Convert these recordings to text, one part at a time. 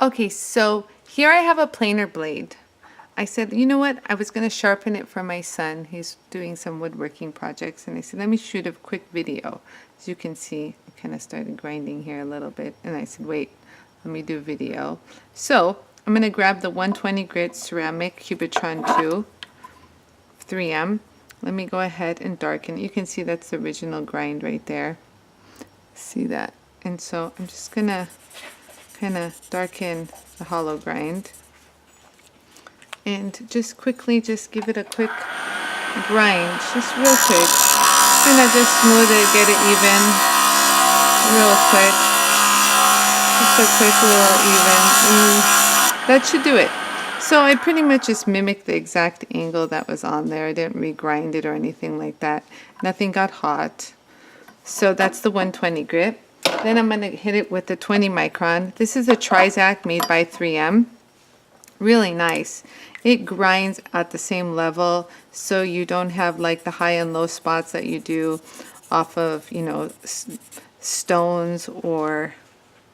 Okay, so here I have a planer blade. I said, you know what? I was going to sharpen it for my son. He's doing some woodworking projects. And I said, let me shoot a quick video. As you can see, I kind of started grinding here a little bit. And I said, wait, let me do video. So I'm going to grab the 120 grit ceramic Cubitron 2 3M. Let me go ahead and darken. You can see that's the original grind right there. See that? And so I'm just going to kind of darken the hollow grind. And just quickly, just give it a quick grind, just real quick. Kind of just smooth it, get it even, real quick. Just a quick little even, and that should do it. So I pretty much just mimicked the exact angle that was on there. I didn't regrind it or anything like that. Nothing got hot. So that's the 120 grit. Then I'm going to hit it with the 20 micron. This is a Trizact made by 3M. Really nice. It grinds at the same level, so you don't have like the high and low spots that you do off of, you know, stones or,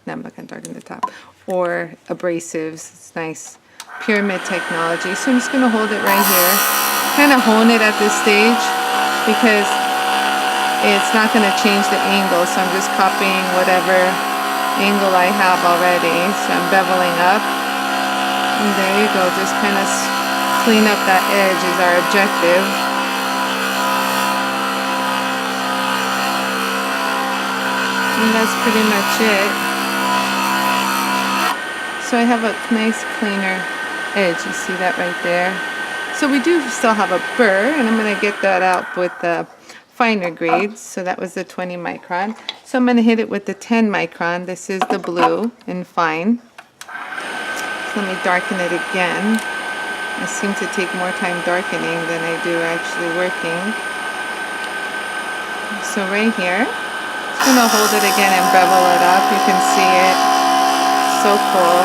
no, I'm not going to darken the top, or abrasives. It's nice pyramid technology. So I'm just going to hold it right here, kind of hone it at this stage because it's not going to change the angle. So I'm just copying whatever angle I have already. So I'm beveling up. And there you go, just kind of clean up that edge is our objective. And that's pretty much it. So I have a nice cleaner edge, you see that right there. So we do still have a burr, and I'm going to get that out with the finer grades. So that was the 20 micron. So I'm going to hit it with the 10 micron. This is the blue and fine. Let me darken it again. I seem to take more time darkening than I do actually working. So right here, just going to hold it again and bevel it up. You can see it. So cool.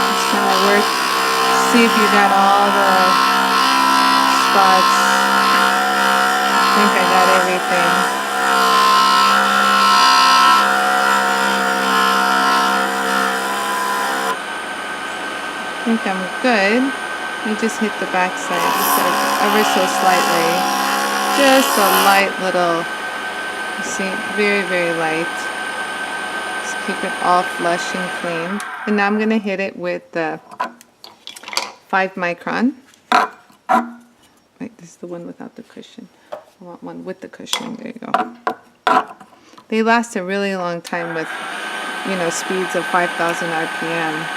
Just going to work. See if you got all the spots. I think I got everything. I think I'm good. I just hit the back side just ever so slightly. Just a light little, you see, very, very light. Just keep it all flush and clean. And now I'm going to hit it with the 5 micron. Wait, this is the one without the cushion. I want one with the cushion. There you go. They last a really long time with, you know, speeds of 5,000 RPM.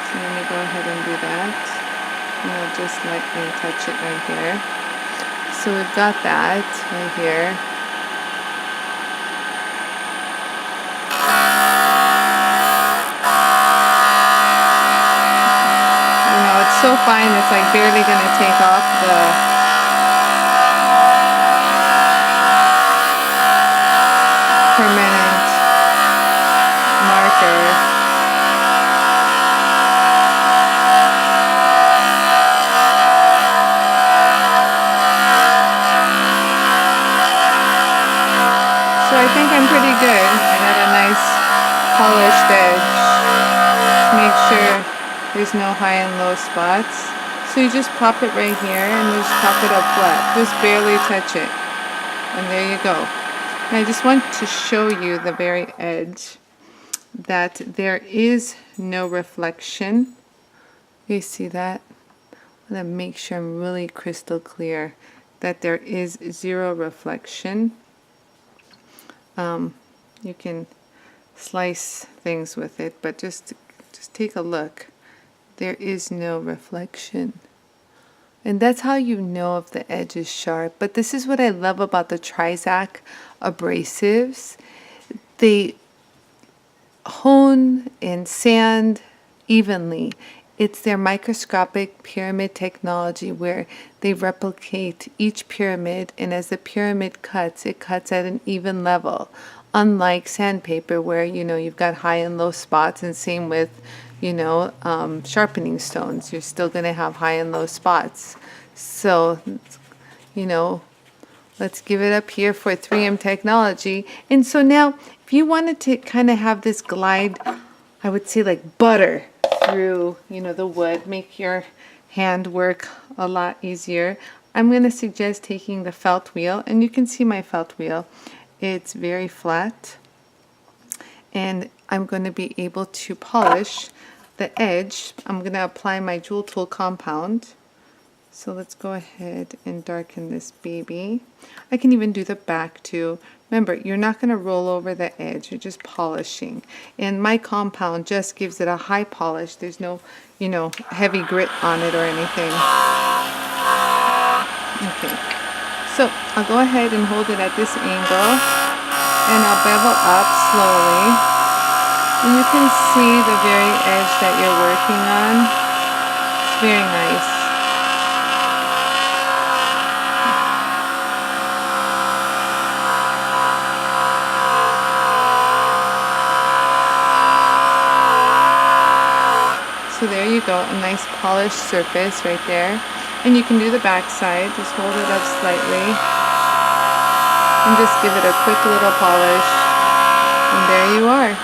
So let me go ahead and do that. And I'll just lightly touch it right here. So we've got that right here. So fine, it's like barely going to take off the permanent marker. So I think I'm pretty good. I got a nice polished edge. Make sure there's no high and low spots. So you just pop it right here and just pop it up flat. Just barely touch it. And there you go. And I just want to show you the very edge that there is no reflection. You see that? I'm going to make sure I'm really crystal clear that there is zero reflection. You can slice things with it, but just take a look. There is no reflection. And that's how you know if the edge is sharp. But this is what I love about the Trizact Abrasives. They hone and sand evenly. It's their microscopic pyramid technology where they replicate each pyramid, and as the pyramid cuts, it cuts at an even level unlike sandpaper where, you know, you've got high and low spots, and same with, you know, sharpening stones. You're still going to have high and low spots. So, you know, let's give it up here for 3M technology. And so now, if you wanted to kind of have this glide, I would say like butter through, you know, the wood, make your hand work a lot easier, I'm going to suggest taking the felt wheel, and you can see my felt wheel. It's very flat, and I'm going to be able to polish the edge. I'm going to apply my JOOLTOOL compound. So let's go ahead and darken this baby. I can even do the back too. Remember, you're not going to roll over the edge, you're just polishing. And my compound just gives it a high polish. There's no, you know, heavy grit on it or anything. Okay, so I'll go ahead and hold it at this angle, and I'll bevel up slowly. And you can see the very edge that you're working on. It's very nice. So there you go, a nice polished surface right there. And you can do the back side, just hold it up slightly and just give it a quick little polish. And there you are.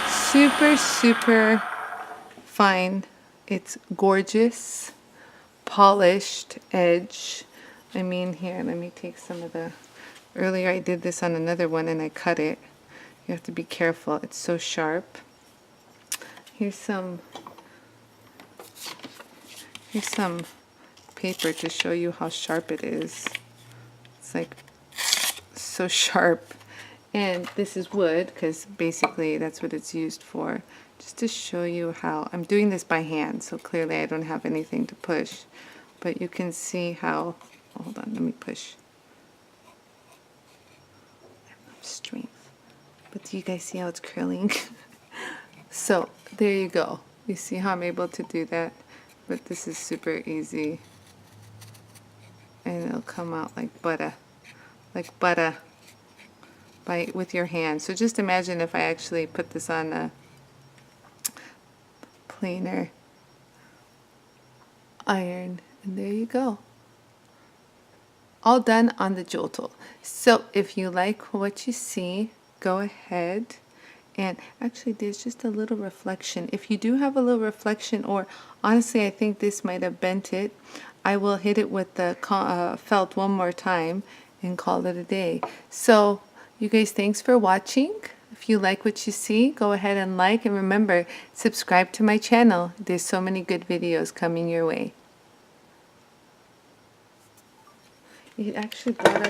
Super, super fine. It's gorgeous, polished edge. I mean, here, let me take some of the, earlier I did this on another one and I cut it. You have to be careful, it's so sharp. Here's some paper to show you how sharp it is. It's like so sharp. And this is wood, because basically that's what it's used for. Just to show you how, I'm doing this by hand, so clearly I don't have anything to push. But you can see how, hold on, let me push. I have enough strength. But do you guys see how it's curling? So there you go. You see how I'm able to do that? But this is super easy. And it'll come out like butter. Like butter. With your hand. So just imagine if I actually put this on a planer iron, and there you go. All done on the JOOLTOOL. So if you like what you see, go ahead. And actually there's just a little reflection. If you do have a little reflection, or honestly I think this might have bent it, I will hit it with the felt one more time and call it a day. So you guys, thanks for watching. If you like what you see, go ahead and like, and remember, subscribe to my channel. There's so many good videos coming your way. It actually brought up